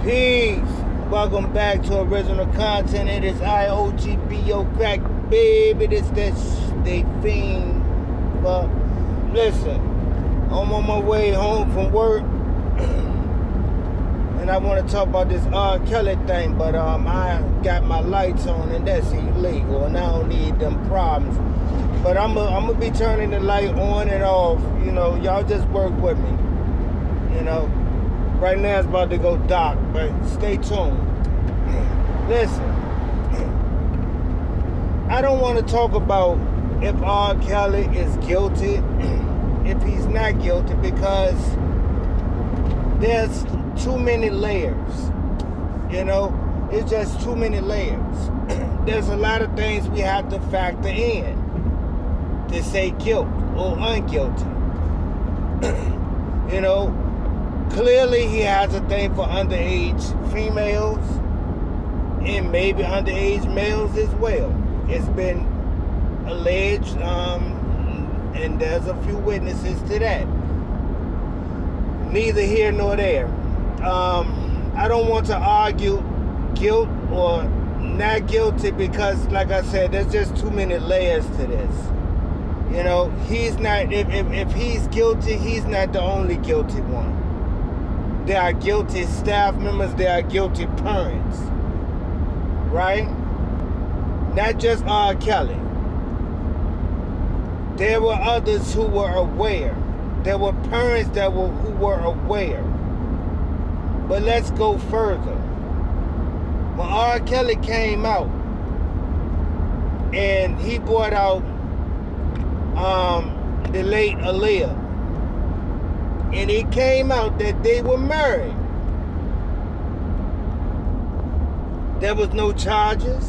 Peace. Welcome back to original content. It is O.G.B.O. crack, baby. This they fiend. But listen, I'm on my way home from work, and I want to talk about this R. Kelly thing. But I got my lights on, and that's illegal, and I don't need them problems. But I'm gonna be turning the light on and off. You know, y'all just work with me. You know. Right now it's about to go dark, but stay tuned. Listen, I don't want to talk about if R. Kelly is guilty, if he's not guilty, because there's too many layers. You know, it's just too many layers. There's a lot of things we have to factor in to say guilt or unguilty. You know, clearly, he has a thing for underage females and maybe underage males as well. It's been alleged, and there's a few witnesses to that. Neither here nor there. I don't want to argue guilt or not guilty because, like I said, there's just too many layers to this. You know, he's not, if he's guilty, he's not the only guilty one. There are guilty staff members, there are guilty parents, right? Not just R. Kelly. There were others who were aware. There were parents who were aware. But let's go further. When R. Kelly came out and he brought out the late Aaliyah, and it came out that they were married. There was no charges.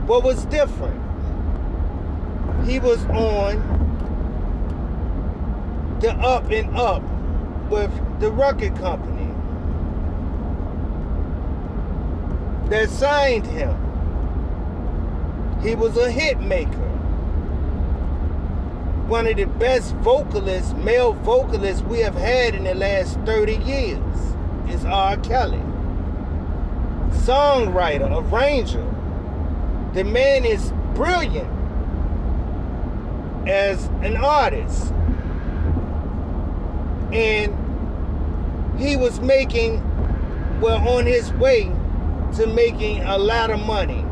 What was different? He was on the up and up with the record company that signed him. He was a hit maker. One of the best vocalists, male vocalists we have had in the last 30 years is R. Kelly. Songwriter, arranger. The man is brilliant as an artist. And he was on his way to making a lot of money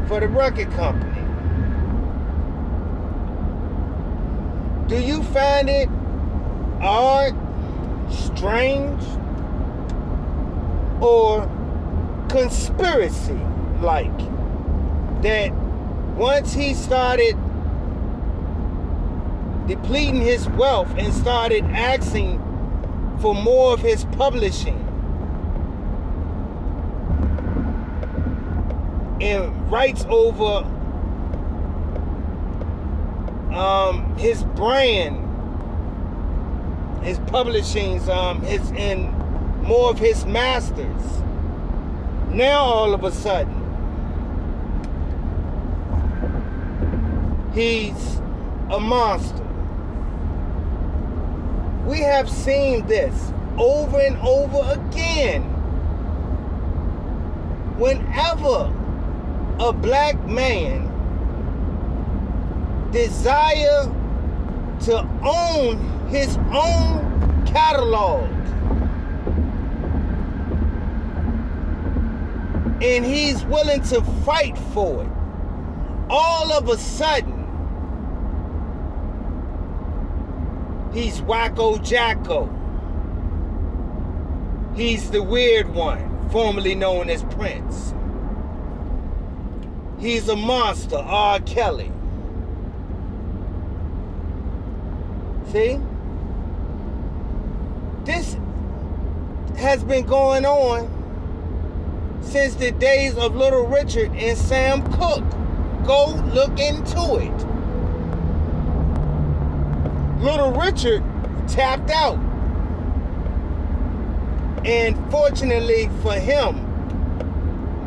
for the record company. Do you find it odd, strange, or conspiracy-like that once he started depleting his wealth and started asking for more of his publishing and rights over his brand, his publishings, and more of his masters. Now all of a sudden, he's a monster. We have seen this over and over again. Whenever a black man desire to own his own catalog, and he's willing to fight for it, all of a sudden he's Wacko Jacko. He's the weird one, formerly known as Prince. He's a monster, R. Kelly. See? This has been going on since the days of Little Richard and Sam Cooke. Go look into it. Little Richard tapped out. And fortunately for him,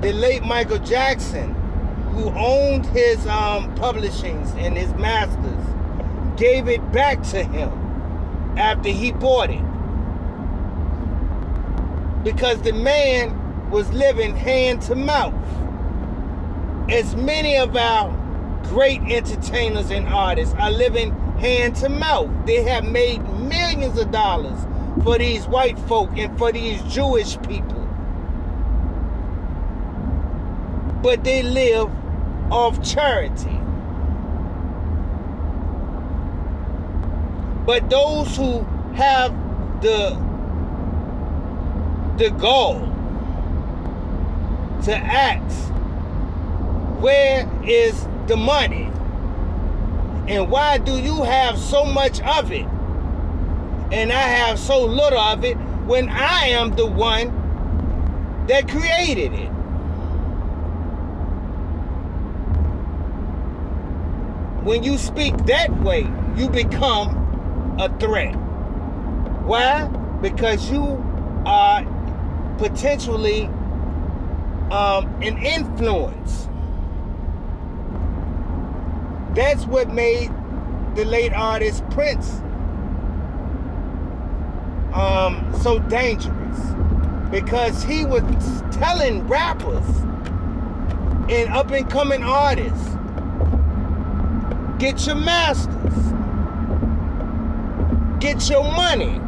the late Michael Jackson, who owned his publishings and his masters, gave it back to him after he bought it. because the man was living hand to mouth. As many of our great entertainers and artists are living hand to mouth. They have made millions of dollars for these white folk and for these Jewish people. But they live off charity. But those who have the gall to ask, where is the money? And why do you have so much of it? And I have so little of it when I am the one that created it. When you speak that way, you become a threat. Why? Because you are potentially an influence. That's what made the late artist Prince so dangerous, because he was telling rappers and up and coming artists, get your masters, get your money,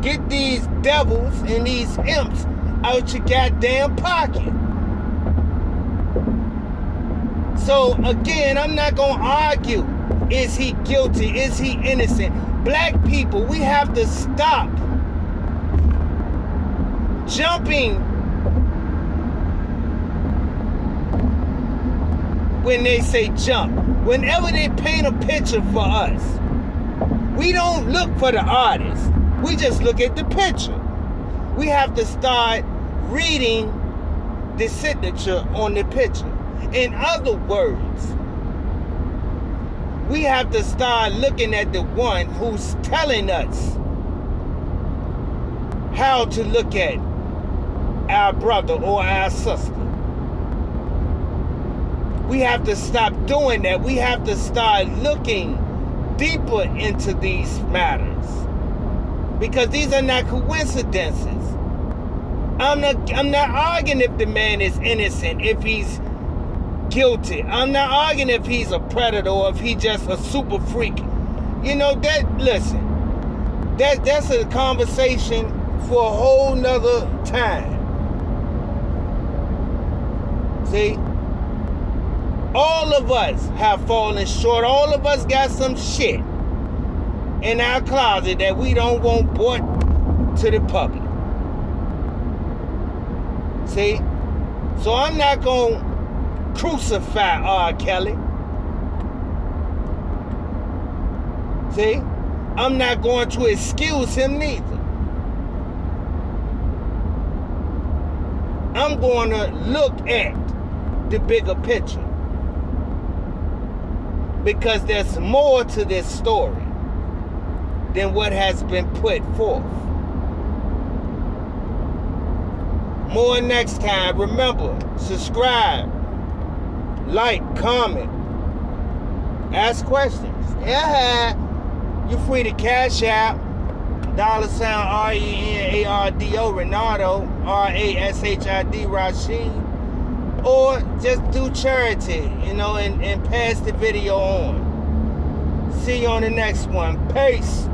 get these devils and these imps out your goddamn pocket. So again, I'm not gonna argue, is he guilty, is he innocent? Black people, we have to stop jumping when they say jump. Whenever they paint a picture for us, we don't look for the artist. We just look at the picture. We have to start reading the signature on the picture. In other words, we have to start looking at the one who's telling us how to look at our brother or our sister. We have to stop doing that. We have to start looking deeper into these matters, because these are not coincidences. I'm not arguing if the man is innocent, if he's guilty. I'm not arguing if he's a predator or if he's just a super freak. You know, that's a conversation for a whole nother time. See? All of us have fallen short. All of us got some shit in our closet that we don't want brought to the public. See? So I'm not going to crucify R. Kelly. See? I'm not going to excuse him neither. I'm going to look at the bigger picture, because there's more to this story than what has been put forth. More next time. Remember, subscribe, like, comment, ask questions. Yeah, you're free to cash out $RENARDO, Renardo, RASHID, Rashid, or just do charity, you know, and pass the video on. See you on the next one. Peace.